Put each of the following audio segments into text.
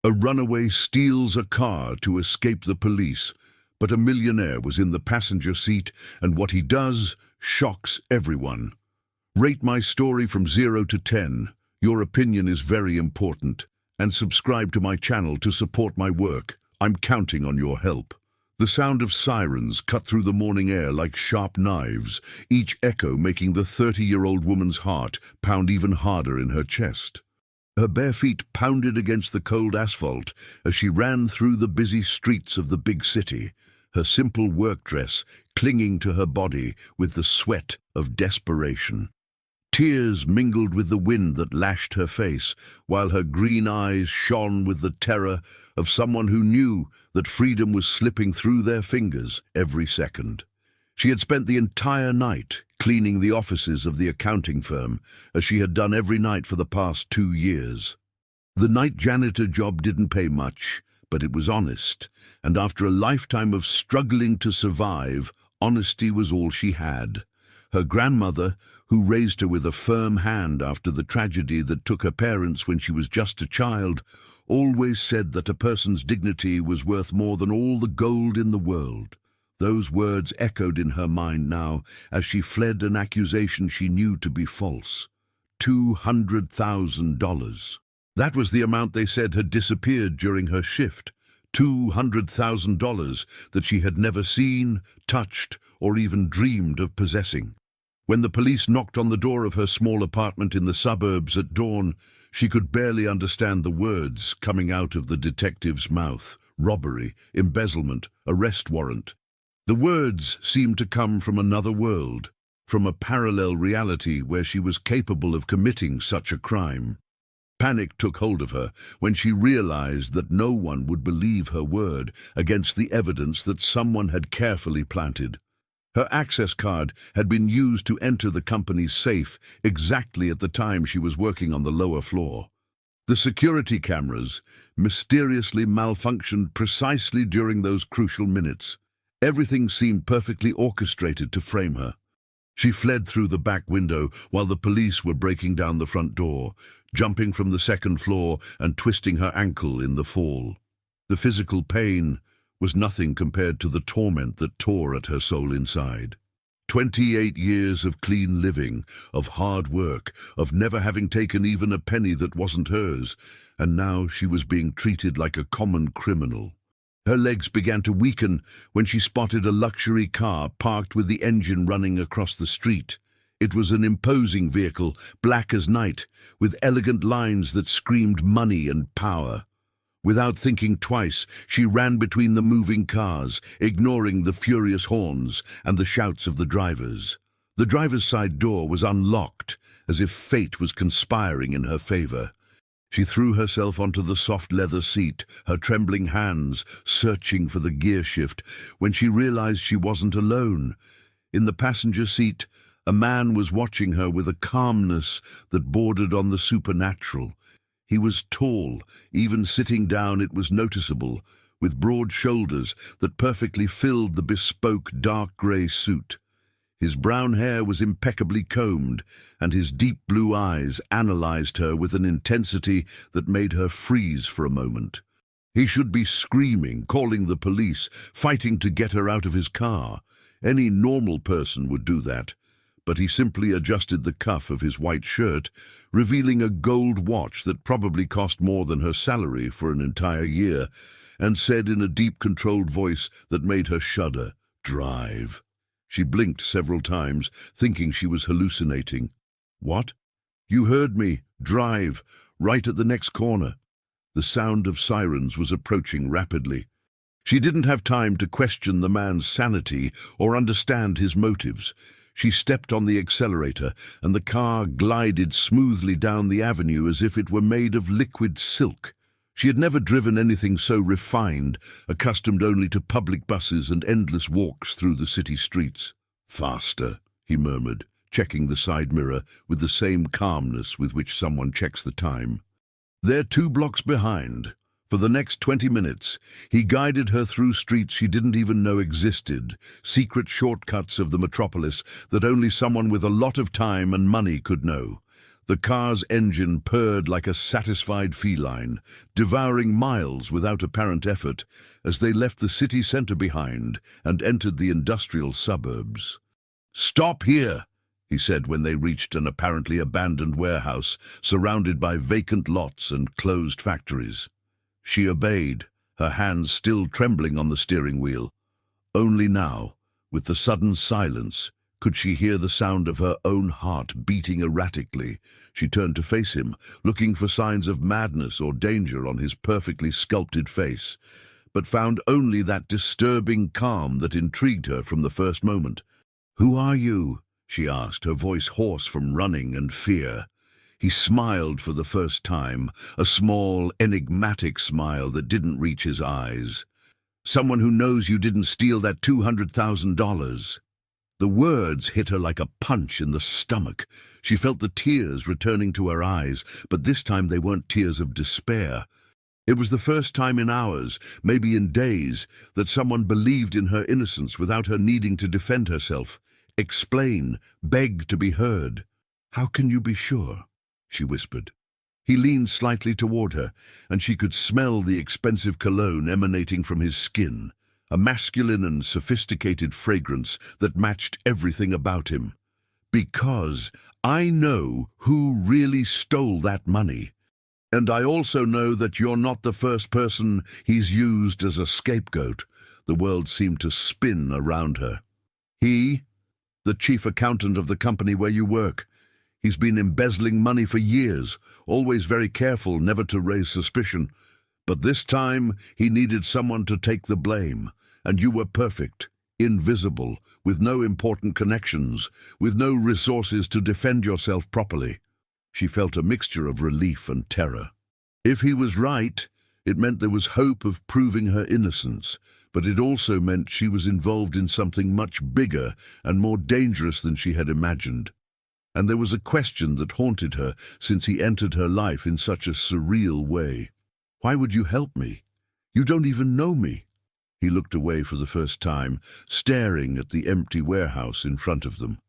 A runaway steals a car to escape the police, but a millionaire was in the passenger seat, and what he does shocks everyone. Rate my story from 0 to 10. Your opinion is very important. And subscribe to my channel to support my work. I'm counting on your help. The sound of sirens cut through the morning air like sharp knives, each echo making the 30-year-old woman's heart pound even harder in her chest. Her bare feet pounded against the cold asphalt as she ran through the busy streets of the big city, her simple work dress clinging to her body with the sweat of desperation. Tears mingled with the wind that lashed her face, while her green eyes shone with the terror of someone who knew that freedom was slipping through their fingers every second. She had spent the entire night cleaning the offices of the accounting firm, as she had done every night for the past 2 years. The night janitor job didn't pay much, but it was honest, and after a lifetime of struggling to survive, honesty was all she had. Her grandmother, who raised her with a firm hand after the tragedy that took her parents when she was just a child, always said that a person's dignity was worth more than all the gold in the world. Those words echoed in her mind now as she fled an accusation she knew to be false. $200,000. That was the amount they said had disappeared during her shift. $200,000 that she had never seen, touched, or even dreamed of possessing. When the police knocked on the door of her small apartment in the suburbs at dawn, she could barely understand the words coming out of the detective's mouth. Robbery, embezzlement, arrest warrant. The words seemed to come from another world, from a parallel reality where she was capable of committing such a crime. Panic took hold of her when she realized that no one would believe her word against the evidence that someone had carefully planted. Her access card had been used to enter the company's safe exactly at the time she was working on the lower floor. The security cameras mysteriously malfunctioned precisely during those crucial minutes. Everything seemed perfectly orchestrated to frame her. She fled through the back window while the police were breaking down the front door, jumping from the second floor and twisting her ankle in the fall. The physical pain was nothing compared to the torment that tore at her soul inside. 28 years of clean living, of hard work, of never having taken even a penny that wasn't hers, and now she was being treated like a common criminal. Her legs began to weaken when she spotted a luxury car parked with the engine running across the street. It was an imposing vehicle, black as night, with elegant lines that screamed money and power. Without thinking twice, she ran between the moving cars, ignoring the furious horns and the shouts of the drivers. The driver's side door was unlocked, as if fate was conspiring in her favor. She threw herself onto the soft leather seat, her trembling hands searching for the gear shift, when she realized she wasn't alone. In the passenger seat, a man was watching her with a calmness that bordered on the supernatural. He was tall, even sitting down it was noticeable, with broad shoulders that perfectly filled the bespoke dark grey suit. His brown hair was impeccably combed, and his deep blue eyes analyzed her with an intensity that made her freeze for a moment. He should be screaming, calling the police, fighting to get her out of his car. Any normal person would do that. But he simply adjusted the cuff of his white shirt, revealing a gold watch that probably cost more than her salary for an entire year, and said in a deep, controlled voice that made her shudder, "Drive." She blinked several times, thinking she was hallucinating. "What?" "You heard me. Drive. Right at the next corner." The sound of sirens was approaching rapidly. She didn't have time to question the man's sanity or understand his motives. She stepped on the accelerator, and the car glided smoothly down the avenue as if it were made of liquid silk. She had never driven anything so refined, accustomed only to public buses and endless walks through the city streets. "Faster," he murmured, checking the side mirror with the same calmness with which someone checks the time. They're 2 blocks behind. For the next 20 minutes, he guided her through streets she didn't even know existed, secret shortcuts of the metropolis that only someone with a lot of time and money could know. The car's engine purred like a satisfied feline, devouring miles without apparent effort as they left the city centre behind and entered the industrial suburbs. "Stop here," he said when they reached an apparently abandoned warehouse surrounded by vacant lots and closed factories. She obeyed, her hands still trembling on the steering wheel. Only now, with the sudden silence, could she hear the sound of her own heart beating erratically. She turned to face him, looking for signs of madness or danger on his perfectly sculpted face, but found only that disturbing calm that intrigued her from the first moment. "Who are you?" she asked, her voice hoarse from running and fear. He smiled for the first time, a small, enigmatic smile that didn't reach his eyes. "Someone who knows you didn't steal that $200,000. The words hit her like a punch in the stomach. She felt the tears returning to her eyes, but this time they weren't tears of despair. It was the first time in hours, maybe in days, that someone believed in her innocence without her needing to defend herself, explain, beg to be heard. "How can you be sure?" she whispered. He leaned slightly toward her, and she could smell the expensive cologne emanating from his skin, a masculine and sophisticated fragrance that matched everything about him. "Because I know who really stole that money. And I also know that you're not the first person he's used as a scapegoat." The world seemed to spin around her. "He, the chief accountant of the company where you work. He's been embezzling money for years, always very careful never to raise suspicion. But this time he needed someone to take the blame, and you were perfect, invisible, with no important connections, with no resources to defend yourself properly." She felt a mixture of relief and terror. If he was right, it meant there was hope of proving her innocence, but it also meant she was involved in something much bigger and more dangerous than she had imagined. And there was a question that haunted her since he entered her life in such a surreal way. "Why would you help me? You don't even know me." He looked away for the first time, staring at the empty warehouse in front of them.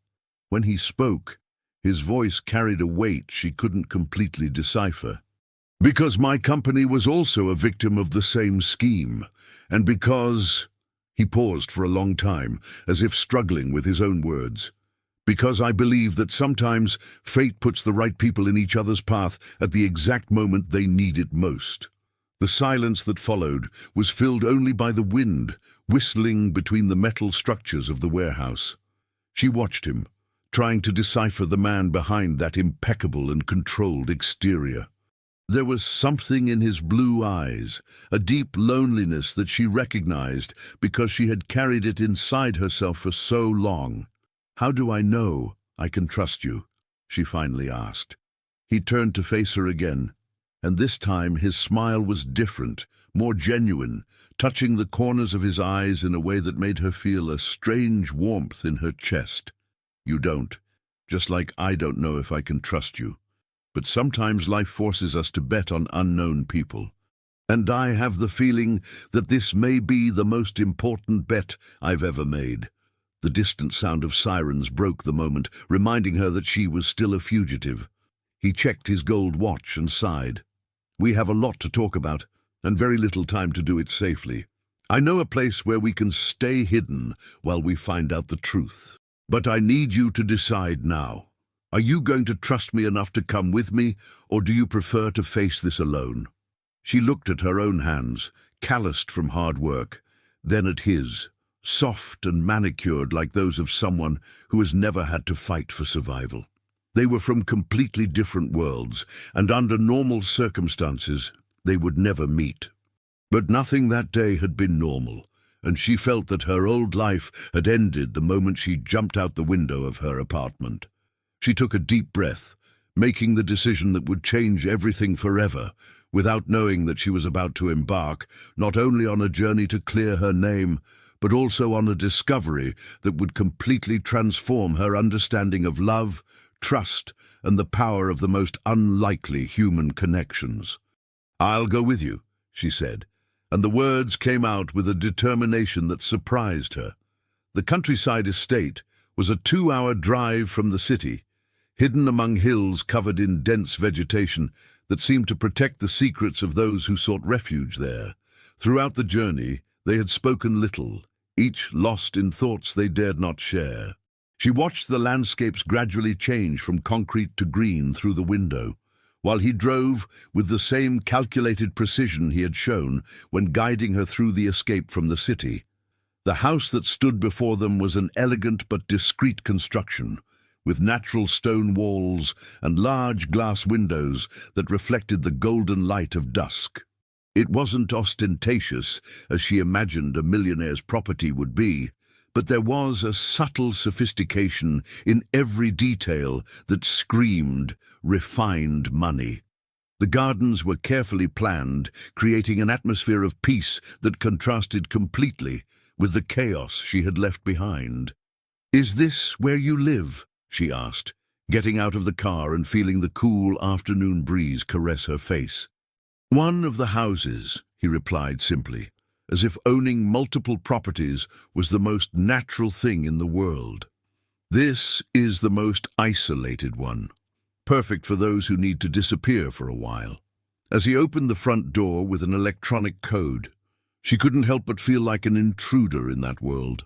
When he spoke, his voice carried a weight she couldn't completely decipher. "Because my company was also a victim of the same scheme, and because—" He paused for a long time, as if struggling with his own words. "Because I believe that sometimes fate puts the right people in each other's path at the exact moment they need it most." The silence that followed was filled only by the wind whistling between the metal structures of the warehouse. She watched him, trying to decipher the man behind that impeccable and controlled exterior. There was something in his blue eyes, a deep loneliness that she recognized because she had carried it inside herself for so long. "How do I know I can trust you?" she finally asked. He turned to face her again, and this time his smile was different, more genuine, touching the corners of his eyes in a way that made her feel a strange warmth in her chest. "You don't, just like I don't know if I can trust you. But sometimes life forces us to bet on unknown people. And I have the feeling that this may be the most important bet I've ever made." The distant sound of sirens broke the moment, reminding her that she was still a fugitive. He checked his gold watch and sighed. "We have a lot to talk about, and very little time to do it safely. I know a place where we can stay hidden while we find out the truth. But I need you to decide now. Are you going to trust me enough to come with me, or do you prefer to face this alone?" She looked at her own hands, calloused from hard work, then at his, soft and manicured like those of someone who has never had to fight for survival. They were from completely different worlds, and under normal circumstances, they would never meet. But nothing that day had been normal, and she felt that her old life had ended the moment she jumped out the window of her apartment. She took a deep breath, making the decision that would change everything forever, without knowing that she was about to embark not only on a journey to clear her name, but also on a discovery that would completely transform her understanding of love, trust, and the power of the most unlikely human connections. "I'll go with you," she said, and the words came out with a determination that surprised her. The countryside estate was a 2-hour drive from the city. hidden among hills covered in dense vegetation that seemed to protect the secrets of those who sought refuge there. Throughout the journey, they had spoken little, each lost in thoughts they dared not share. She watched the landscapes gradually change from concrete to green through the window, while he drove with the same calculated precision he had shown when guiding her through the escape from the city. The house that stood before them was an elegant but discreet construction, with natural stone walls and large glass windows that reflected the golden light of dusk. It wasn't ostentatious, as she imagined a millionaire's property would be, but there was a subtle sophistication in every detail that screamed refined money. The gardens were carefully planned, creating an atmosphere of peace that contrasted completely with the chaos she had left behind. "Is this where you live?" she asked, getting out of the car and feeling the cool afternoon breeze caress her face. "One of the houses," he replied simply, as if owning multiple properties was the most natural thing in the world. "This is the most isolated one, perfect for those who need to disappear for a while." As he opened the front door with an electronic code, she couldn't help but feel like an intruder in that world.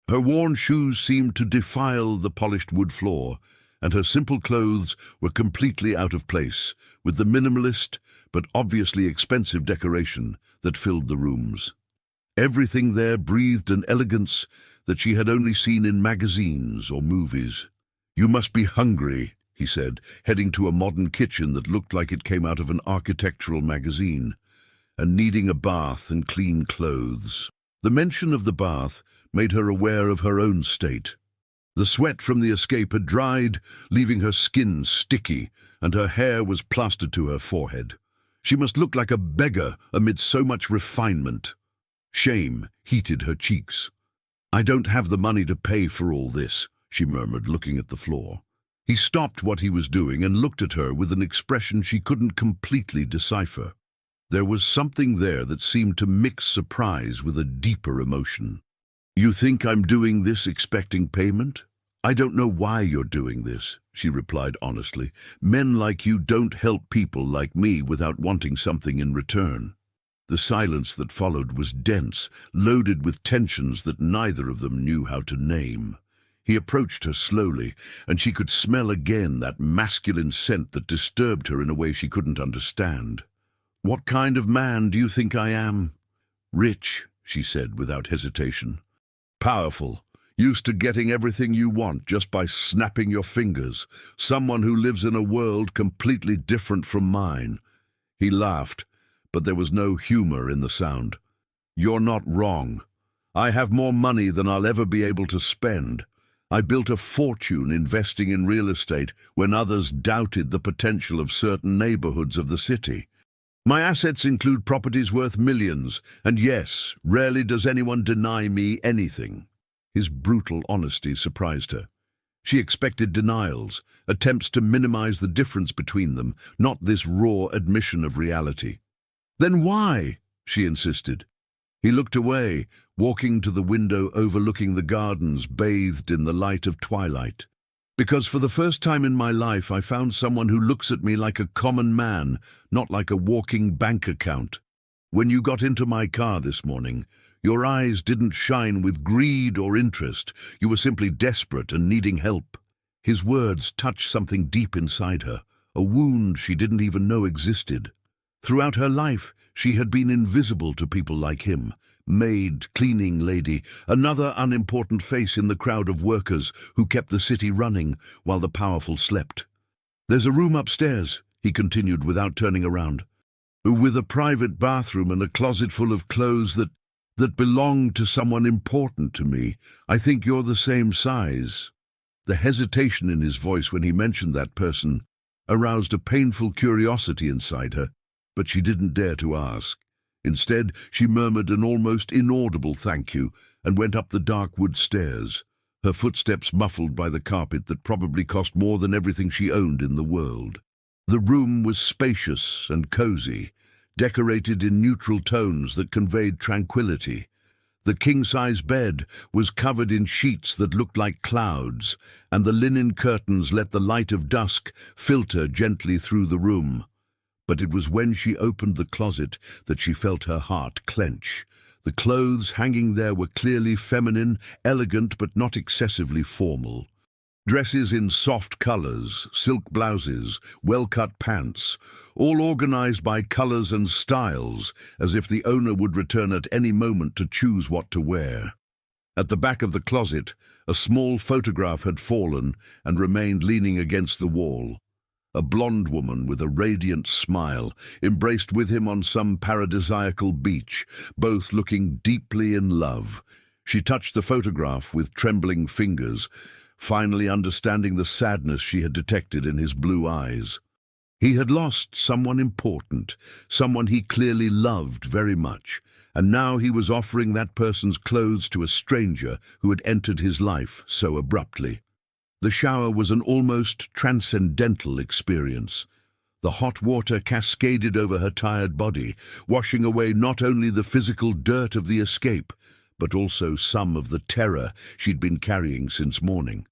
Her worn shoes seemed to defile the polished wood floor, and her simple clothes were completely out of place with the minimalist but obviously expensive decoration that filled the rooms. Everything there breathed an elegance that she had only seen in magazines or movies. "You must be hungry," he said, heading to a modern kitchen that looked like it came out of an architectural magazine, "and needing a bath and clean clothes." The mention of the bath made her aware of her own state. The sweat from the escape had dried, leaving her skin sticky, and her hair was plastered to her forehead. She must look like a beggar amid so much refinement. Shame heated her cheeks. "I don't have the money to pay for all this," she murmured, looking at the floor. He stopped what he was doing and looked at her with an expression she couldn't completely decipher. There was something there that seemed to mix surprise with a deeper emotion. "You think I'm doing this expecting payment? I don't know why you're doing this," she replied honestly. "Men like you don't help people like me without wanting something in return." The silence that followed was dense, loaded with tensions that neither of them knew how to name. He approached her slowly, and she could smell again that masculine scent that disturbed her in a way she couldn't understand. "What kind of man do you think I am?" "Rich," she said without hesitation. "Powerful, used to getting everything you want just by snapping your fingers. Someone who lives in a world completely different from mine." He laughed, but there was no humor in the sound. "You're not wrong. I have more money than I'll ever be able to spend. I built a fortune investing in real estate when others doubted the potential of certain neighborhoods of the city. My assets include properties worth millions, and yes, rarely does anyone deny me anything." His brutal honesty surprised her. She expected denials, attempts to minimize the difference between them, not this raw admission of reality. "Then why?" she insisted. He looked away, walking to the window overlooking the gardens bathed in the light of twilight. "Because for the first time in my life I found someone who looks at me like a common man, not like a walking bank account. When you got into my car this morning, your eyes didn't shine with greed or interest. You were simply desperate and needing help." His words touched something deep inside her, a wound she didn't even know existed. Throughout her life, she had been invisible to people like him. Maid, cleaning lady, another unimportant face in the crowd of workers who kept the city running while the powerful slept. "There's a room upstairs," he continued without turning around, "with a private bathroom and a closet full of clothes that belong to someone important to me. I think you're the same size." The hesitation in his voice when he mentioned that person aroused a painful curiosity inside her, but she didn't dare to ask. Instead, she murmured an almost inaudible thank you and went up the dark wood stairs, her footsteps muffled by the carpet that probably cost more than everything she owned in the world. The room was spacious and cozy, decorated in neutral tones that conveyed tranquility. The king-size bed was covered in sheets that looked like clouds, and the linen curtains let the light of dusk filter gently through the room. But it was when she opened the closet that she felt her heart clench. The clothes hanging there were clearly feminine, elegant but not excessively formal. Dresses in soft colors, silk blouses, well-cut pants, all organized by colors and styles, as if the owner would return at any moment to choose what to wear. At the back of the closet, a small photograph had fallen and remained leaning against the wall. A blonde woman with a radiant smile, embraced with him on some paradisiacal beach, both looking deeply in love. She touched the photograph with trembling fingers, finally understanding the sadness she had detected in his blue eyes. He had lost someone important, someone he clearly loved very much, and now he was offering that person's clothes to a stranger who had entered his life so abruptly. The shower was an almost transcendental experience. The hot water cascaded over her tired body, washing away not only the physical dirt of the escape, but also some of the terror she'd been carrying since morning.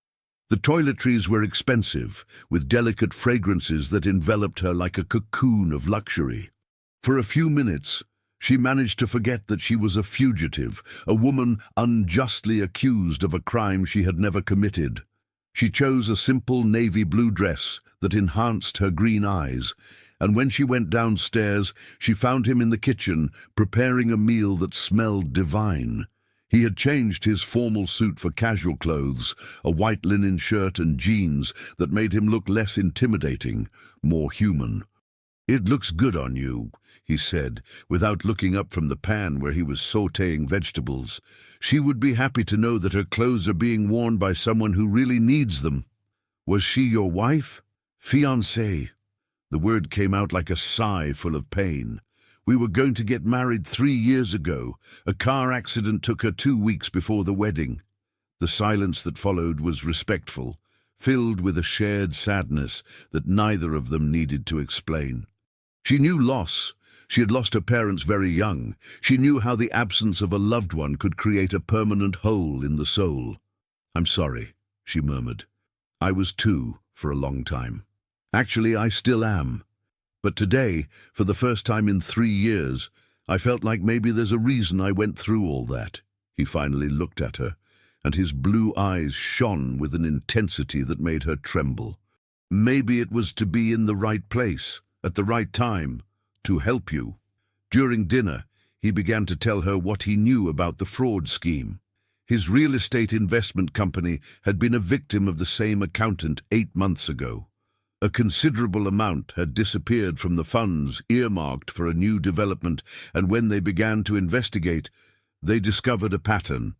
The toiletries were expensive, with delicate fragrances that enveloped her like a cocoon of luxury. For a few minutes, she managed to forget that she was a fugitive, a woman unjustly accused of a crime she had never committed. She chose a simple navy blue dress that enhanced her green eyes, and when she went downstairs, she found him in the kitchen, preparing a meal that smelled divine. He had changed his formal suit for casual clothes, a white linen shirt and jeans that made him look less intimidating, more human. "It looks good on you," he said, without looking up from the pan where he was sautéing vegetables. She would be happy to know that her clothes are being worn by someone who really needs them. "Was she your wife?" "Fiancée." The word came out like a sigh full of pain. "We were going to get married 3 years ago. A car accident took her 2 weeks before the wedding." The silence that followed was respectful, filled with a shared sadness that neither of them needed to explain. She knew loss. She had lost her parents very young. She knew how the absence of a loved one could create a permanent hole in the soul. "I'm sorry," she murmured. "I was too, for a long time. Actually, I still am. But today, for the first time in 3 years, I felt like maybe there's a reason I went through all that." He finally looked at her, and his blue eyes shone with an intensity that made her tremble. "Maybe it was to be in the right place, at the right time, to help you." During dinner, he began to tell her what he knew about the fraud scheme. His real estate investment company had been a victim of the same accountant 8 months ago. A considerable amount had disappeared from the funds earmarked for a new development, and when they began to investigate, they discovered a pattern.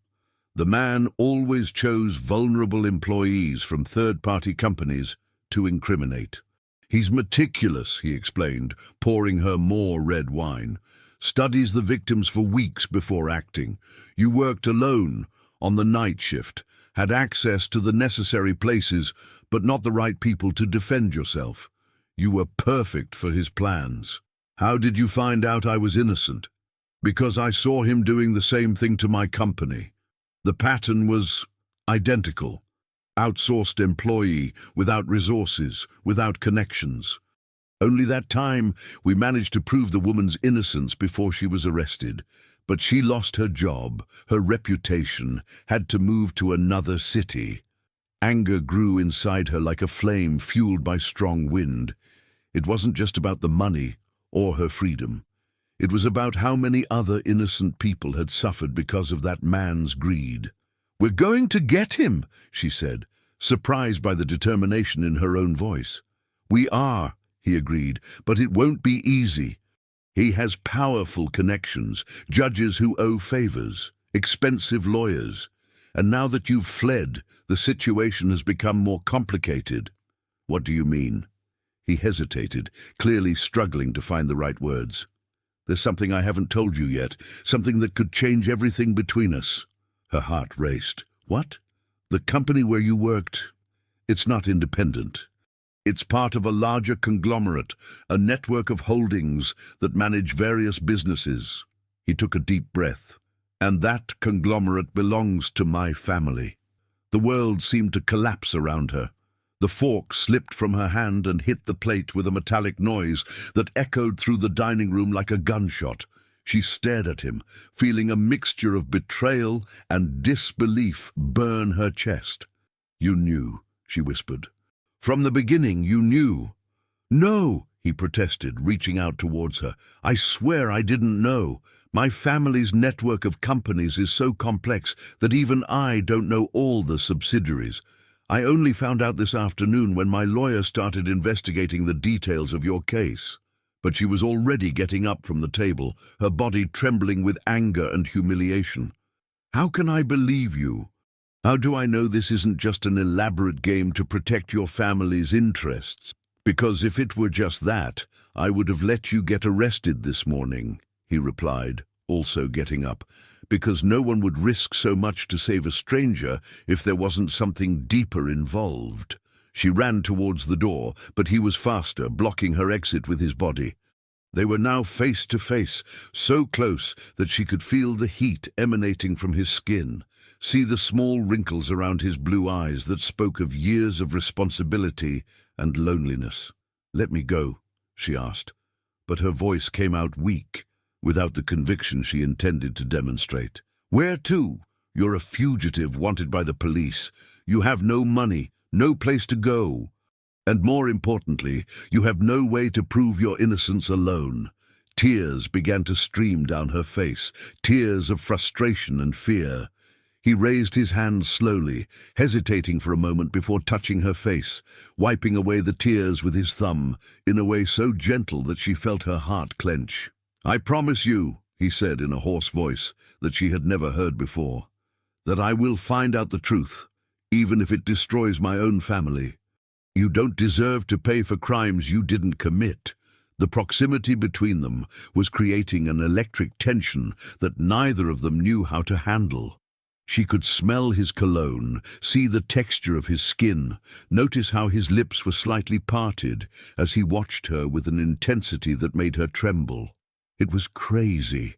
The man always chose vulnerable employees from third-party companies to incriminate. "He's meticulous," he explained, pouring her more red wine. "Studies the victims for weeks before acting. You worked alone, on the night shift, had access to the necessary places, but not the right people to defend yourself. You were perfect for his plans." "How did you find out I was innocent?" "Because I saw him doing the same thing to my company. The pattern was identical. Outsourced employee, without resources, without connections. Only that time we managed to prove the woman's innocence before she was arrested. But she lost her job, her reputation, had to move to another city. Anger grew inside her like a flame fueled by strong wind. It wasn't just about the money or her freedom. It was about how many other innocent people had suffered because of that man's greed. "We're going to get him," she said, surprised by the determination in her own voice. "We are," he agreed, "but it won't be easy. He has powerful connections, judges who owe favors, expensive lawyers. And now that you've fled, the situation has become more complicated." "What do you mean?" He hesitated, clearly struggling to find the right words. "There's something I haven't told you yet, something that could change everything between us." Her heart raced. "What?" "The company where you worked, it's not independent. It's part of a larger conglomerate, a network of holdings that manage various businesses." He took a deep breath. And that conglomerate belongs to my family. The world seemed to collapse around her. The fork slipped from her hand and hit the plate with a metallic noise that echoed through the dining room like a gunshot. She stared at him, feeling a mixture of betrayal and disbelief burn her chest. "You knew," she whispered. "From the beginning, you knew." "No," he protested, reaching out towards her. "I swear I didn't know. My family's network of companies is so complex that even I don't know all the subsidiaries. I only found out this afternoon when my lawyer started investigating the details of your case." But she was already getting up from the table, her body trembling with anger and humiliation. "How can I believe you? How do I know this isn't just an elaborate game to protect your family's interests? Because if it were just that, I would have let you get arrested this morning," he replied, also getting up, "because no one would risk so much to save a stranger if there wasn't something deeper involved." She ran towards the door, but he was faster, blocking her exit with his body. They were now face to face, so close that she could feel the heat emanating from his skin, see the small wrinkles around his blue eyes that spoke of years of responsibility and loneliness. "Let me go," she asked, but her voice came out weak, without the conviction she intended to demonstrate. "Where to? You're a fugitive wanted by the police. You have no money, no place to go. And more importantly, you have no way to prove your innocence alone." Tears began to stream down her face, tears of frustration and fear. He raised his hand slowly, hesitating for a moment before touching her face, wiping away the tears with his thumb, in a way so gentle that she felt her heart clench. "I promise you," he said in a hoarse voice that she had never heard before, "that I will find out the truth, even if it destroys my own family. You don't deserve to pay for crimes you didn't commit." The proximity between them was creating an electric tension that neither of them knew how to handle. She could smell his cologne, see the texture of his skin, notice how his lips were slightly parted as he watched her with an intensity that made her tremble. It was crazy.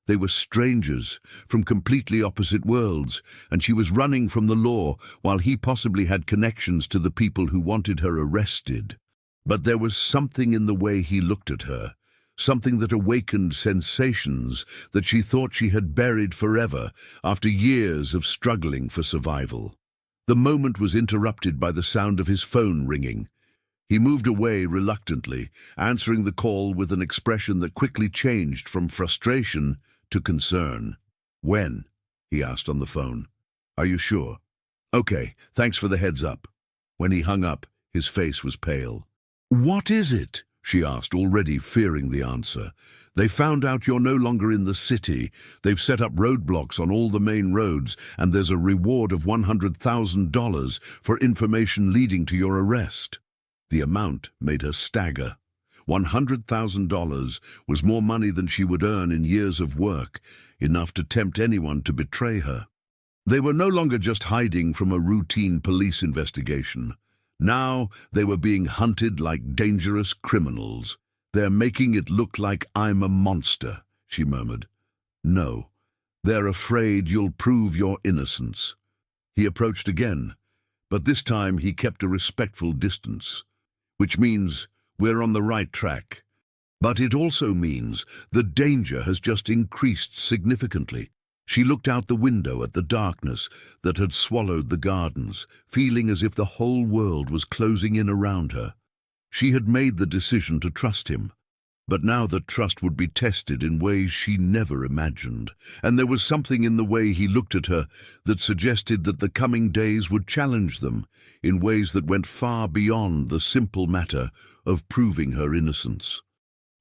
They were strangers from completely opposite worlds, and she was running from the law while he possibly had connections to the people who wanted her arrested. But there was something in the way he looked at her, something that awakened sensations that she thought she had buried forever after years of struggling for survival. The moment was interrupted by the sound of his phone ringing. He moved away reluctantly, answering the call with an expression that quickly changed from frustration to concern. "When?" he asked on the phone. "Are you sure?" "Okay, thanks for the heads up." When he hung up, his face was pale. "What is it?" she asked, already fearing the answer. "They found out you're no longer in the city. They've set up roadblocks on all the main roads, and there's a reward of $100,000 for information leading to your arrest." The amount made her stagger. $100,000 was more money than she would earn in years of work, enough to tempt anyone to betray her. They were no longer just hiding from a routine police investigation. Now they were being hunted like dangerous criminals. "They're making it look like I'm a monster," she murmured. "No, they're afraid you'll prove your innocence." He approached again, but this time he kept a respectful distance. "Which means we're on the right track. But it also means the danger has just increased significantly." She looked out the window at the darkness that had swallowed the gardens, feeling as if the whole world was closing in around her. She had made the decision to trust him, but now that trust would be tested in ways she never imagined, and there was something in the way he looked at her that suggested that the coming days would challenge them in ways that went far beyond the simple matter of proving her innocence.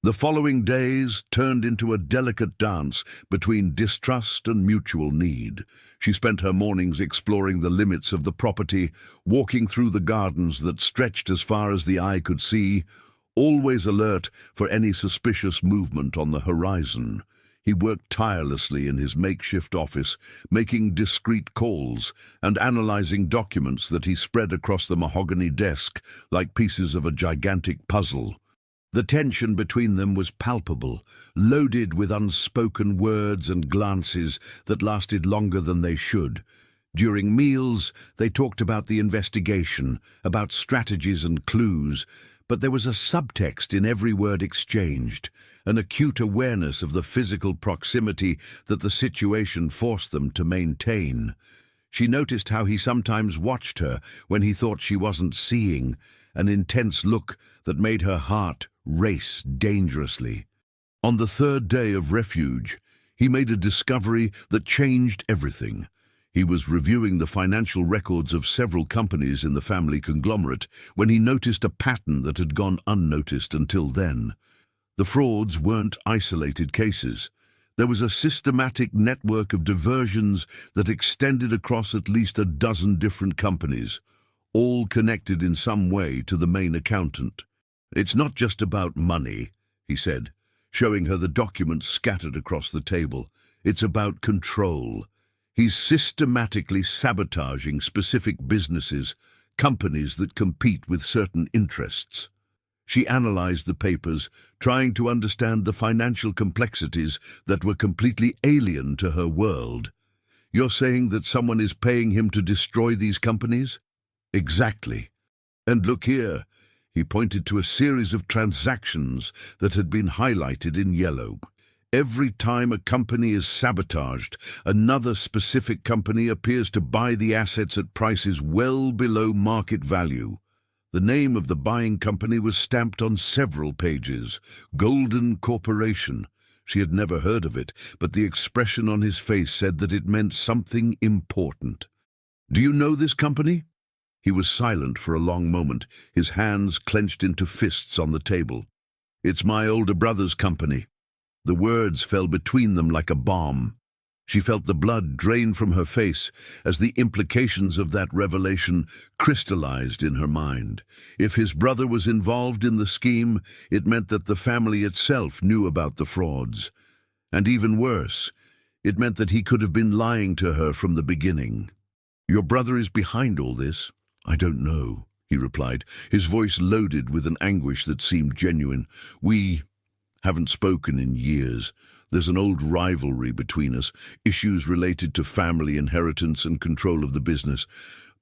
The following days turned into a delicate dance between distrust and mutual need. She spent her mornings exploring the limits of the property, walking through the gardens that stretched as far as the eye could see, always alert for any suspicious movement on the horizon. He worked tirelessly in his makeshift office, making discreet calls and analyzing documents that he spread across the mahogany desk like pieces of a gigantic puzzle. The tension between them was palpable, loaded with unspoken words and glances that lasted longer than they should. During meals, they talked about the investigation, about strategies and clues, but there was a subtext in every word exchanged, an acute awareness of the physical proximity that the situation forced them to maintain. She noticed how he sometimes watched her when he thought she wasn't seeing, an intense look that made her heart race dangerously. On the third day of refuge, he made a discovery that changed everything. He was reviewing the financial records of several companies in the family conglomerate when he noticed a pattern that had gone unnoticed until then. The frauds weren't isolated cases. There was a systematic network of diversions that extended across at least a dozen different companies, all connected in some way to the main accountant. "It's not just about money," he said, showing her the documents scattered across the table. "It's about control. He's systematically sabotaging specific businesses, companies that compete with certain interests." She analyzed the papers, trying to understand the financial complexities that were completely alien to her world. "You're saying that someone is paying him to destroy these companies?" "Exactly. And look here." He pointed to a series of transactions that had been highlighted in yellow. "Every time a company is sabotaged, another specific company appears to buy the assets at prices well below market value." The name of the buying company was stamped on several pages, Golden Corporation. She had never heard of it, but the expression on his face said that it meant something important. "Do you know this company?" He was silent for a long moment, his hands clenched into fists on the table. "It's my older brother's company." The words fell between them like a bomb. She felt the blood drain from her face as the implications of that revelation crystallized in her mind. If his brother was involved in the scheme, it meant that the family itself knew about the frauds. And even worse, it meant that he could have been lying to her from the beginning. "Your brother is behind all this?" "I don't know," he replied, his voice loaded with an anguish that seemed genuine. "We haven't spoken in years. There's an old rivalry between us, issues related to family inheritance and control of the business.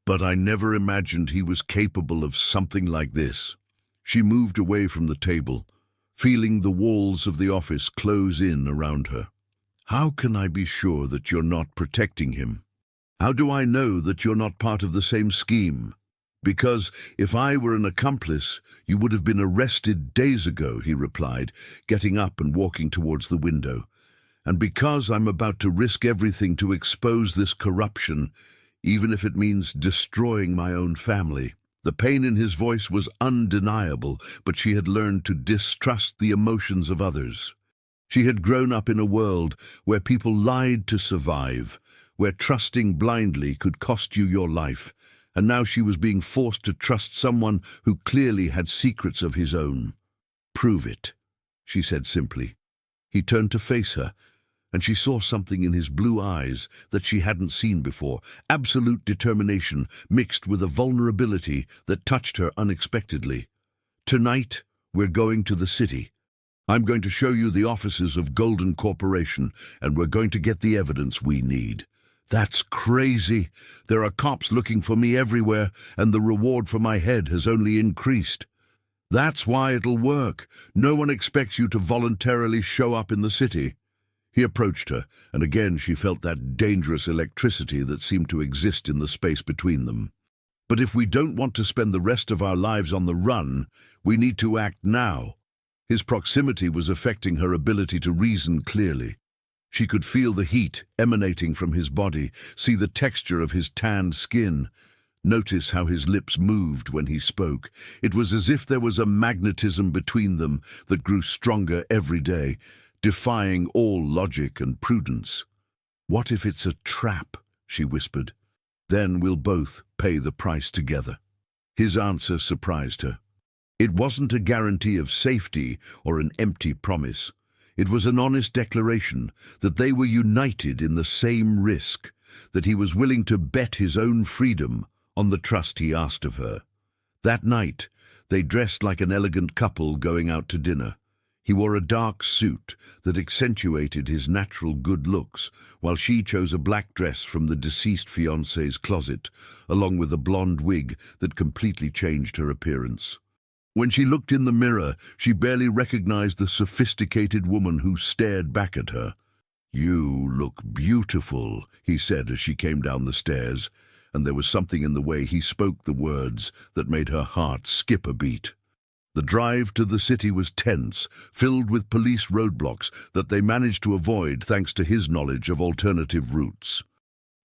But I never imagined he was capable of something like this." She moved away from the table, feeling the walls of the office close in around her. "How can I be sure that you're not protecting him? How do I know that you're not part of the same scheme? Because if I were an accomplice, you would have been arrested days ago," he replied, getting up and walking towards the window. "And because I'm about to risk everything to expose this corruption, even if it means destroying my own family." The pain in his voice was undeniable, but she had learned to distrust the emotions of others. She had grown up in a world where people lied to survive, where trusting blindly could cost you your life, and now she was being forced to trust someone who clearly had secrets of his own. "Prove it," she said simply. He turned to face her, and she saw something in his blue eyes that she hadn't seen before, absolute determination mixed with a vulnerability that touched her unexpectedly. "Tonight, we're going to the city. I'm going to show you the offices of Golden Corporation, and we're going to get the evidence we need." "That's crazy. There are cops looking for me everywhere, and the reward for my head has only increased." "That's why it'll work. No one expects you to voluntarily show up in the city." He approached her, and again she felt that dangerous electricity that seemed to exist in the space between them. "But if we don't want to spend the rest of our lives on the run, we need to act now." His proximity was affecting her ability to reason clearly. She could feel the heat emanating from his body, see the texture of his tanned skin. Notice how his lips moved when he spoke. It was as if there was a magnetism between them that grew stronger every day, defying all logic and prudence. "What if it's a trap?" she whispered. "Then we'll both pay the price together." His answer surprised her. It wasn't a guarantee of safety or an empty promise. It was an honest declaration that they were united in the same risk, that he was willing to bet his own freedom on the trust he asked of her. That night, They dressed like an elegant couple going out to dinner. He wore a dark suit that accentuated his natural good looks, while she chose a black dress from the deceased fiancé's closet, along with a blonde wig that completely changed her appearance. When she looked in the mirror, she barely recognized the sophisticated woman who stared back at her. "You look beautiful," he said as she came down the stairs, and there was something in the way he spoke the words that made her heart skip a beat. The drive to the city was tense, filled with police roadblocks that they managed to avoid thanks to his knowledge of alternative routes.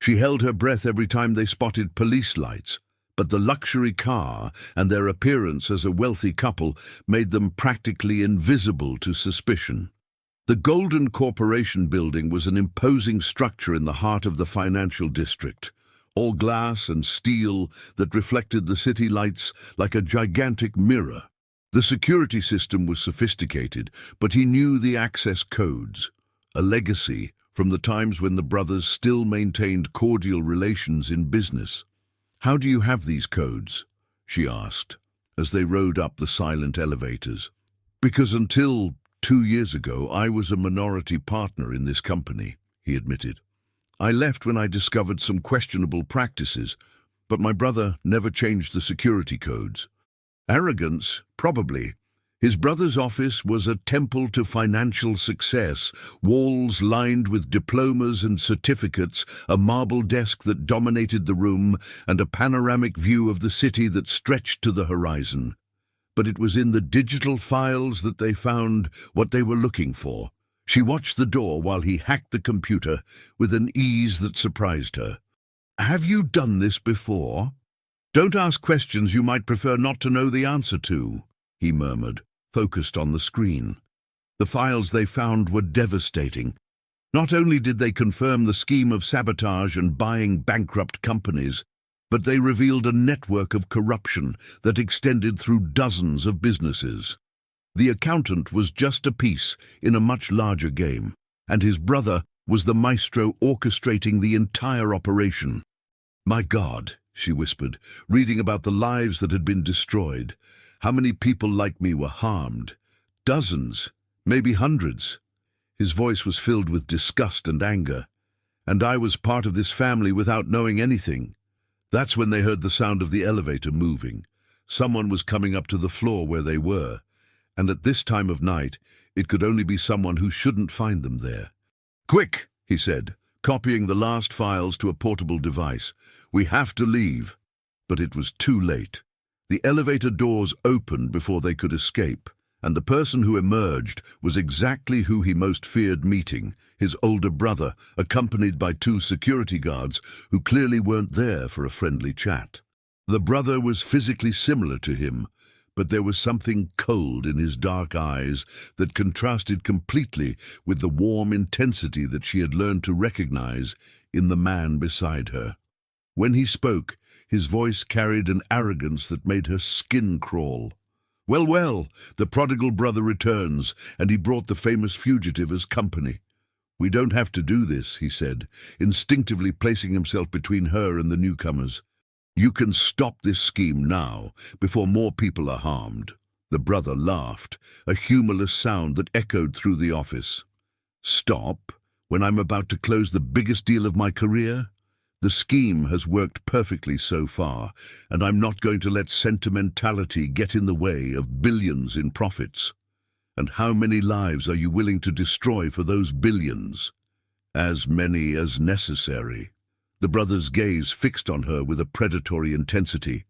She held her breath every time they spotted police lights, but the luxury car and their appearance as a wealthy couple made them practically invisible to suspicion. The Golden Corporation building was an imposing structure in the heart of the financial district, all glass and steel that reflected the city lights like a gigantic mirror. The security system was sophisticated, but he knew the access codes, a legacy from the times when the brothers still maintained cordial relations in business. "How do you have these codes?" she asked, as they rode up the silent elevators. "Because until 2 years ago, I was a minority partner in this company," he admitted. "I left when I discovered some questionable practices, but my brother never changed the security codes." Arrogance, probably. His brother's office was a temple to financial success, walls lined with diplomas and certificates, a marble desk that dominated the room, and a panoramic view of the city that stretched to the horizon. But it was in the digital files that they found what they were looking for. She watched the door while he hacked the computer with an ease that surprised her. "Have you done this before?" "Don't ask questions you might prefer not to know the answer to," he murmured, focused on the screen. The files they found were devastating. Not only did they confirm the scheme of sabotage and buying bankrupt companies, but they revealed a network of corruption that extended through dozens of businesses. The accountant was just a piece in a much larger game, and his brother was the maestro orchestrating the entire operation. "My God," she whispered, reading about the lives that had been destroyed. "How many people like me were harmed? Dozens, maybe hundreds." His voice was filled with disgust and anger. "And I was part of this family without knowing anything." That's when they heard the sound of the elevator moving. Someone was coming up to the floor where they were, and at this time of night, it could only be someone who shouldn't find them there. "Quick," he said, copying the last files to a portable device. "We have to leave." But it was too late. The elevator doors opened before they could escape, and the person who emerged was exactly who he most feared meeting, his older brother, accompanied by 2 security guards who clearly weren't there for a friendly chat. The brother was physically similar to him, but there was something cold in his dark eyes that contrasted completely with the warm intensity that she had learned to recognize in the man beside her. When he spoke, his voice carried an arrogance that made her skin crawl. "Well, well, the prodigal brother returns, and he brought the famous fugitive as company. We don't have to do this," he said, instinctively placing himself between her and the newcomers. "You can stop this scheme now, before more people are harmed." The brother laughed, a humorless sound that echoed through the office. "Stop, when I'm about to close the biggest deal of my career? The scheme has worked perfectly so far, and I'm not going to let sentimentality get in the way of billions in profits. And how many lives are you willing to destroy for those billions?" "As many as necessary." The brother's gaze fixed on her with a predatory intensity.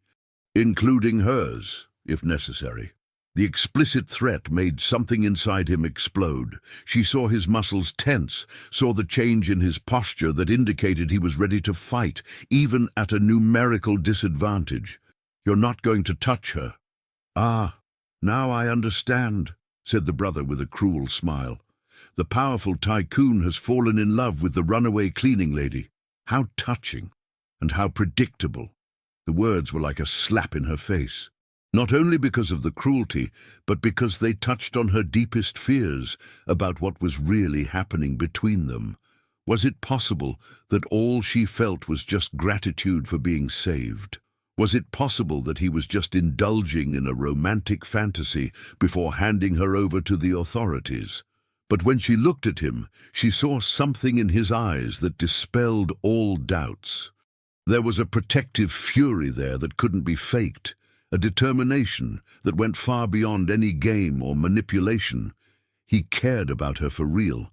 "Including hers, if necessary." The explicit threat made something inside him explode. She saw his muscles tense, saw the change in his posture that indicated he was ready to fight, even at a numerical disadvantage. "You're not going to touch her." "Ah, now I understand," said the brother with a cruel smile. "The powerful tycoon has fallen in love with the runaway cleaning lady. How touching, and how predictable." The words were like a slap in her face. Not only because of the cruelty, but because they touched on her deepest fears about what was really happening between them. Was it possible that all she felt was just gratitude for being saved? Was it possible that he was just indulging in a romantic fantasy before handing her over to the authorities? But when she looked at him, she saw something in his eyes that dispelled all doubts. There was a protective fury there that couldn't be faked, a determination that went far beyond any game or manipulation. He cared about her for real,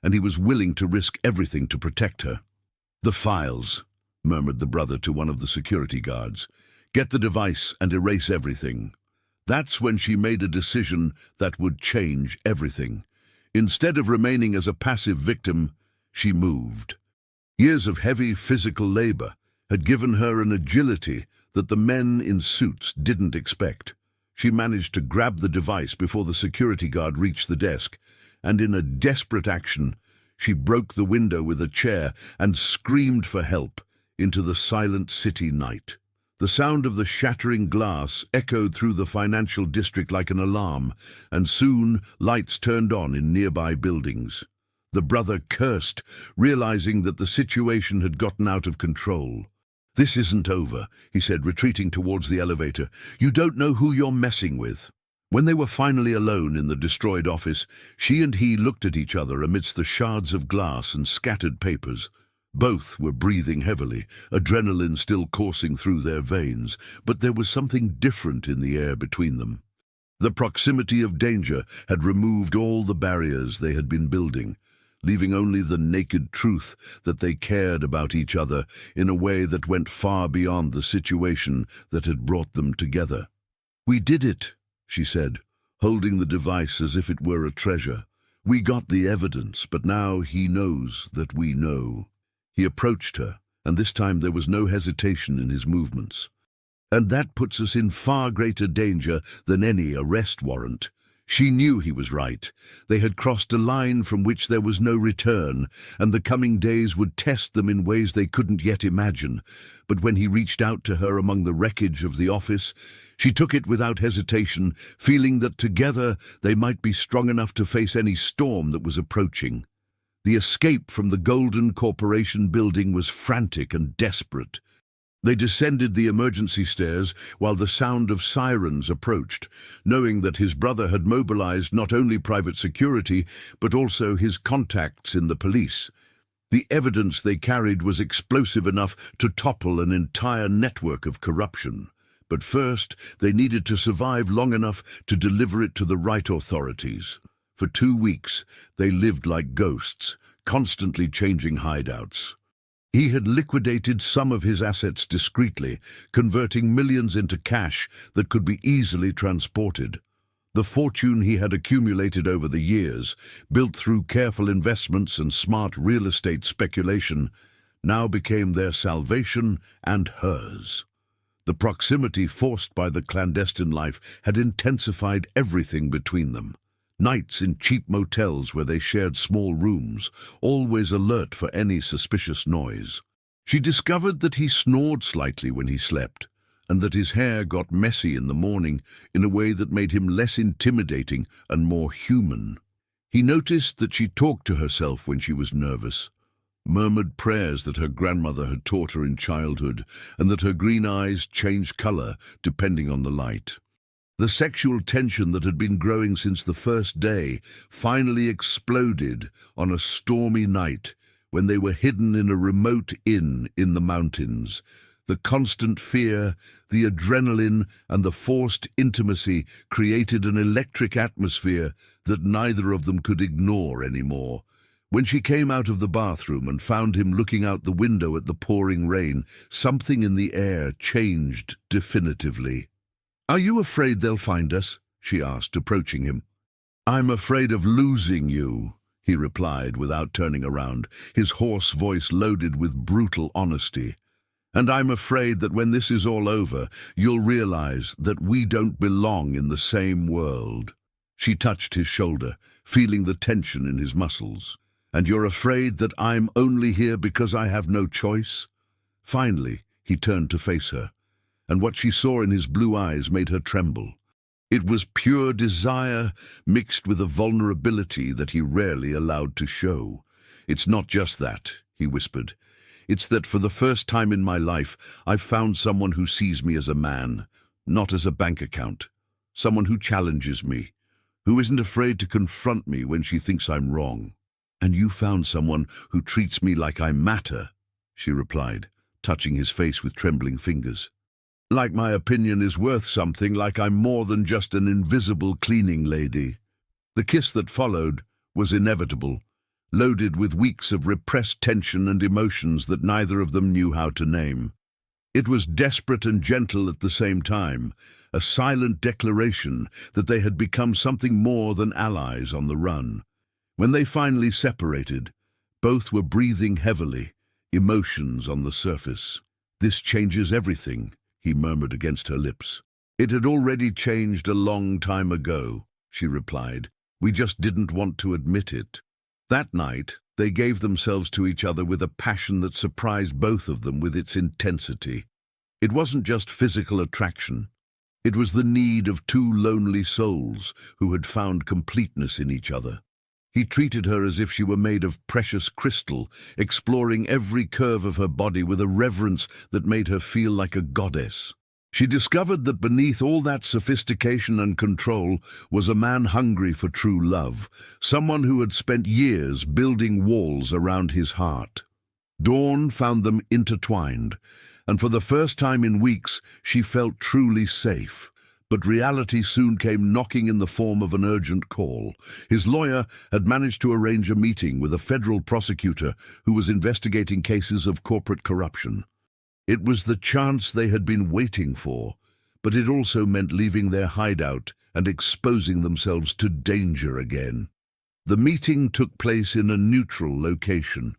and he was willing to risk everything to protect her. "The files," murmured the brother to one of the security guards. "Get the device and erase everything." That's when she made a decision that would change everything. Instead of remaining as a passive victim, she moved. Years of heavy physical labor had given her an agility that the men in suits didn't expect. She managed to grab the device before the security guard reached the desk, and in a desperate action, she broke the window with a chair and screamed for help into the silent city night. The sound of the shattering glass echoed through the financial district like an alarm, and soon lights turned on in nearby buildings. The brother cursed, realizing that the situation had gotten out of control. "This isn't over," he said, retreating towards the elevator. "You don't know who you're messing with." When they were finally alone in the destroyed office, she and he looked at each other amidst the shards of glass and scattered papers. Both were breathing heavily, adrenaline still coursing through their veins, but there was something different in the air between them. The proximity of danger had removed all the barriers they had been building, leaving only the naked truth that they cared about each other in a way that went far beyond the situation that had brought them together. "We did it," she said, holding the device as if it were a treasure. "We got the evidence, but now he knows that we know." He approached her, and this time there was no hesitation in his movements. "And that puts us in far greater danger than any arrest warrant." She knew he was right. They had crossed a line from which there was no return, and the coming days would test them in ways they couldn't yet imagine. But when he reached out to her among the wreckage of the office, she took it without hesitation, feeling that together they might be strong enough to face any storm that was approaching. The escape from the Golden Corporation building was frantic and desperate. They descended the emergency stairs while the sound of sirens approached, knowing that his brother had mobilized not only private security, but also his contacts in the police. The evidence they carried was explosive enough to topple an entire network of corruption. But first, they needed to survive long enough to deliver it to the right authorities. For 2 weeks, they lived like ghosts, constantly changing hideouts. He had liquidated some of his assets discreetly, converting millions into cash that could be easily transported. The fortune he had accumulated over the years, built through careful investments and smart real estate speculation, now became their salvation and hers. The proximity forced by the clandestine life had intensified everything between them. Nights in cheap motels where they shared small rooms, always alert for any suspicious noise. She discovered that he snored slightly when he slept, and that his hair got messy in the morning in a way that made him less intimidating and more human. He noticed that she talked to herself when she was nervous, murmured prayers that her grandmother had taught her in childhood, and that her green eyes changed color depending on the light. The sexual tension that had been growing since the first day finally exploded on a stormy night when they were hidden in a remote inn in the mountains. The constant fear, the adrenaline, and the forced intimacy created an electric atmosphere that neither of them could ignore anymore. When she came out of the bathroom and found him looking out the window at the pouring rain, something in the air changed definitively. "Are you afraid they'll find us?" she asked, approaching him. "I'm afraid of losing you," he replied without turning around, his hoarse voice loaded with brutal honesty. "And I'm afraid that when this is all over, you'll realize that we don't belong in the same world." She touched his shoulder, feeling the tension in his muscles. "And you're afraid that I'm only here because I have no choice?" Finally, he turned to face her, and what she saw in his blue eyes made her tremble. It was pure desire mixed with a vulnerability that he rarely allowed to show. "It's not just that," he whispered. It's that for the first time in my life, I've found someone who sees me as a man, not as a bank account. Someone who challenges me, who isn't afraid to confront me when she thinks I'm wrong. And you found someone who treats me like I matter, she replied, touching his face with trembling fingers. Like my opinion is worth something, like I'm more than just an invisible cleaning lady. The kiss that followed was inevitable, loaded with weeks of repressed tension and emotions that neither of them knew how to name. It was desperate and gentle at the same time, a silent declaration that they had become something more than allies on the run. When they finally separated, both were breathing heavily, emotions on the surface. "This changes everything," he murmured against her lips. "It had already changed a long time ago," she replied. "We just didn't want to admit it." That night, they gave themselves to each other with a passion that surprised both of them with its intensity. It wasn't just physical attraction. It was the need of two lonely souls who had found completeness in each other. He treated her as if she were made of precious crystal, exploring every curve of her body with a reverence that made her feel like a goddess. She discovered that beneath all that sophistication and control was a man hungry for true love, someone who had spent years building walls around his heart. Dawn found them intertwined, and for the first time in weeks she felt truly safe. But reality soon came knocking in the form of an urgent call. His lawyer had managed to arrange a meeting with a federal prosecutor who was investigating cases of corporate corruption. It was the chance they had been waiting for, but it also meant leaving their hideout and exposing themselves to danger again. The meeting took place in a neutral location,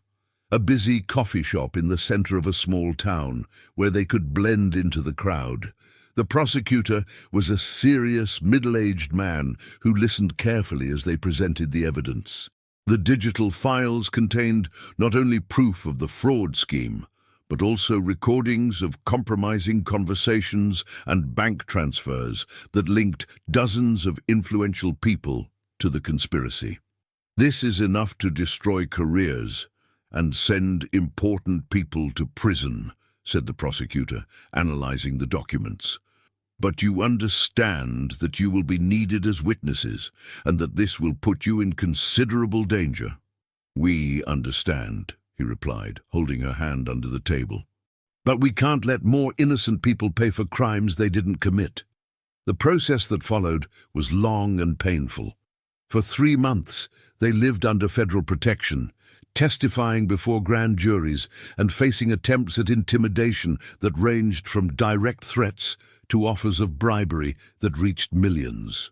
a busy coffee shop in the center of a small town where they could blend into the crowd. The prosecutor was a serious, middle-aged man who listened carefully as they presented the evidence. The digital files contained not only proof of the fraud scheme, but also recordings of compromising conversations and bank transfers that linked dozens of influential people to the conspiracy. "This is enough to destroy careers and send important people to prison," said the prosecutor, analyzing the documents. "But you understand that you will be needed as witnesses, and that this will put you in considerable danger." "We understand," he replied, holding her hand under the table. "But we can't let more innocent people pay for crimes they didn't commit." The process that followed was long and painful. For 3 months, they lived under federal protection, testifying before grand juries and facing attempts at intimidation that ranged from direct threats to offers of bribery that reached millions.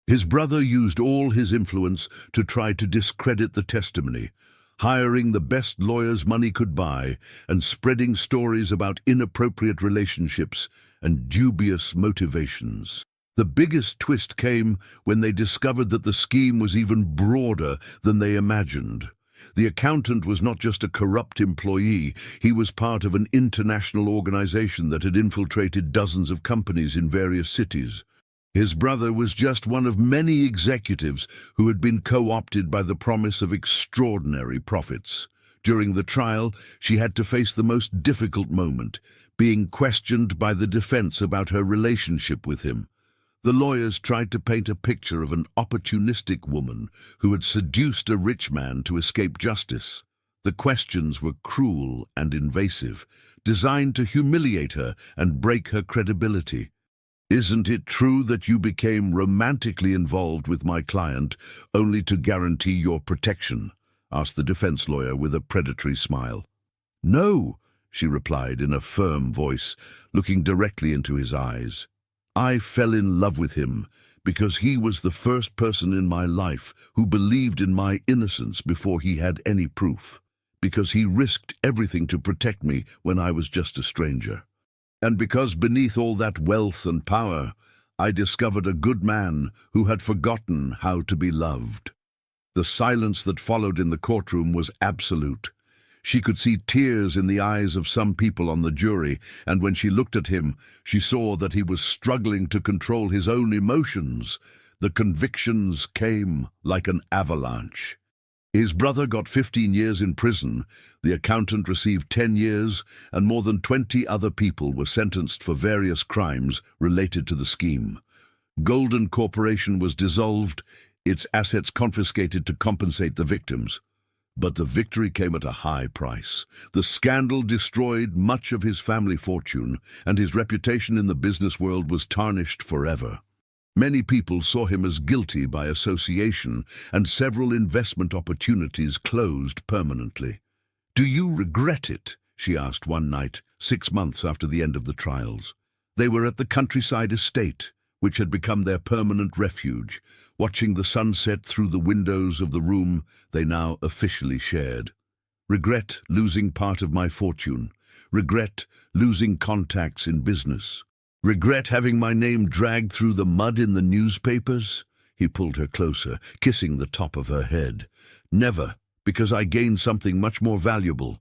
His brother used all his influence to try to discredit the testimony, hiring the best lawyers money could buy and spreading stories about inappropriate relationships and dubious motivations. The biggest twist came when they discovered that the scheme was even broader than they imagined. The accountant was not just a corrupt employee, he was part of an international organization that had infiltrated dozens of companies in various cities. His brother was just one of many executives who had been co-opted by the promise of extraordinary profits. During the trial, she had to face the most difficult moment, being questioned by the defense about her relationship with him. The lawyers tried to paint a picture of an opportunistic woman who had seduced a rich man to escape justice. The questions were cruel and invasive, designed to humiliate her and break her credibility. "Isn't it true that you became romantically involved with my client only to guarantee your protection?" asked the defense lawyer with a predatory smile. "No," she replied in a firm voice, looking directly into his eyes. "I fell in love with him because he was the first person in my life who believed in my innocence before he had any proof, because he risked everything to protect me when I was just a stranger. And because beneath all that wealth and power, I discovered a good man who had forgotten how to be loved." The silence that followed in the courtroom was absolute. She could see tears in the eyes of some people on the jury, and when she looked at him, she saw that he was struggling to control his own emotions. The convictions came like an avalanche. His brother got 15 years in prison, the accountant received 10 years, and more than 20 other people were sentenced for various crimes related to the scheme. Golden Corporation was dissolved, its assets confiscated to compensate the victims. But the victory came at a high price. The scandal destroyed much of his family fortune, and his reputation in the business world was tarnished forever. Many people saw him as guilty by association, and several investment opportunities closed permanently. "Do you regret it?" she asked one night, 6 months after the end of the trials. They were at the countryside estate, which had become their permanent refuge, watching the sunset through the windows of the room they now officially shared. "Regret losing part of my fortune. Regret losing contacts in business. Regret having my name dragged through the mud in the newspapers." He pulled her closer, kissing the top of her head. "Never, because I gained something much more valuable."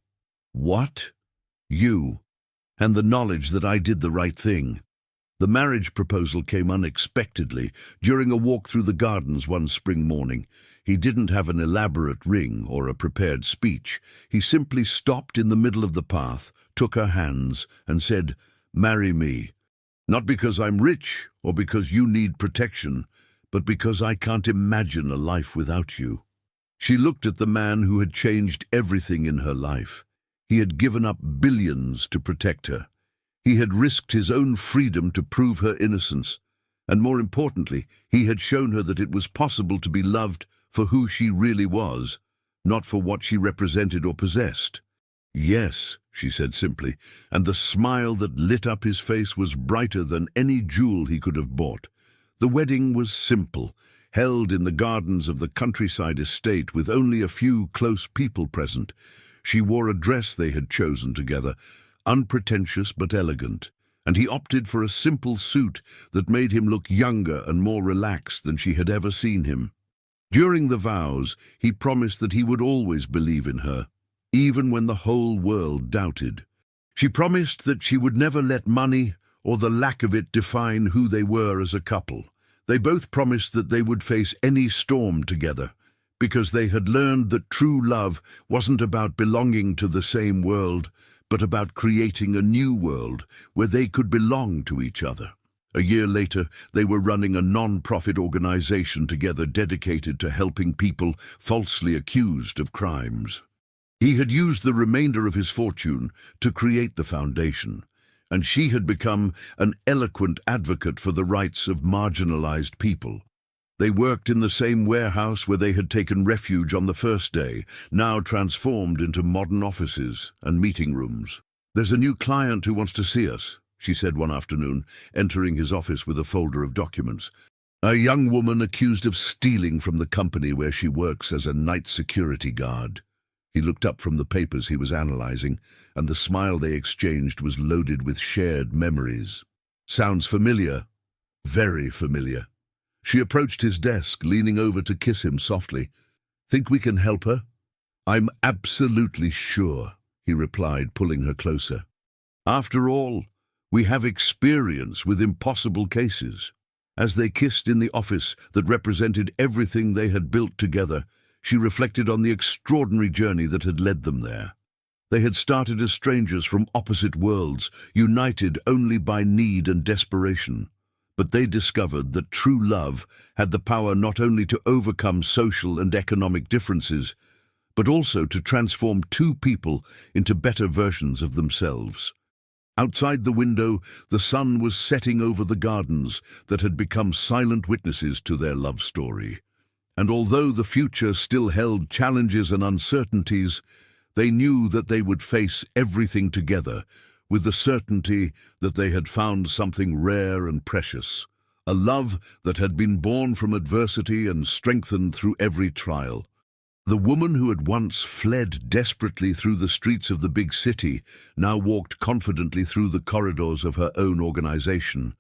"What?" "You, and the knowledge that I did the right thing." The marriage proposal came unexpectedly, during a walk through the gardens one spring morning. He didn't have an elaborate ring or a prepared speech. He simply stopped in the middle of the path, took her hands, and said, "Marry me. Not because I'm rich or because you need protection, but because I can't imagine a life without you." She looked at the man who had changed everything in her life. He had given up billions to protect her. He had risked his own freedom to prove her innocence. And more importantly, he had shown her that it was possible to be loved for who she really was, not for what she represented or possessed. "Yes," she said simply, and the smile that lit up his face was brighter than any jewel he could have bought. The wedding was simple, held in the gardens of the countryside estate with only a few close people present. She wore a dress they had chosen together, unpretentious but elegant, and he opted for a simple suit that made him look younger and more relaxed than she had ever seen him. During the vows, he promised that he would always believe in her, even when the whole world doubted. She promised that she would never let money or the lack of it define who they were as a couple. They both promised that they would face any storm together, because they had learned that true love wasn't about belonging to the same world, but about creating a new world where they could belong to each other. A year later, they were running a non-profit organization together dedicated to helping people falsely accused of crimes. He had used the remainder of his fortune to create the foundation, and she had become an eloquent advocate for the rights of marginalized people. They worked in the same warehouse where they had taken refuge on the first day, now transformed into modern offices and meeting rooms. "There's a new client who wants to see us," she said one afternoon, entering his office with a folder of documents. "A young woman accused of stealing from the company where she works as a night security guard." He looked up from the papers he was analyzing, and the smile they exchanged was loaded with shared memories. "Sounds familiar." "Very familiar." She approached his desk, leaning over to kiss him softly. "Think we can help her?" "I'm absolutely sure," he replied, pulling her closer. "After all, we have experience with impossible cases." As they kissed in the office that represented everything they had built together, she reflected on the extraordinary journey that had led them there. They had started as strangers from opposite worlds, united only by need and desperation. But they discovered that true love had the power not only to overcome social and economic differences, but also to transform two people into better versions of themselves. Outside the window, the sun was setting over the gardens that had become silent witnesses to their love story. And although the future still held challenges and uncertainties, they knew that they would face everything together, with the certainty that they had found something rare and precious, a love that had been born from adversity and strengthened through every trial. The woman who had once fled desperately through the streets of the big city now walked confidently through the corridors of her own organization,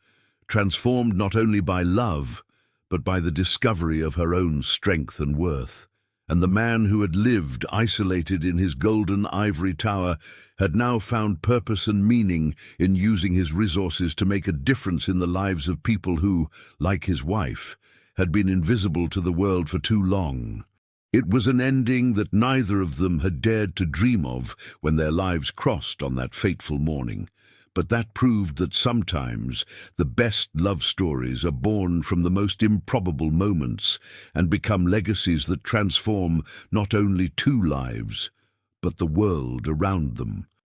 transformed not only by love, but by the discovery of her own strength and worth. And the man who had lived isolated in his golden ivory tower had now found purpose and meaning in using his resources to make a difference in the lives of people who, like his wife, had been invisible to the world for too long. It was an ending that neither of them had dared to dream of when their lives crossed on that fateful morning. But that proved that sometimes the best love stories are born from the most improbable moments and become legacies that transform not only two lives, but the world around them.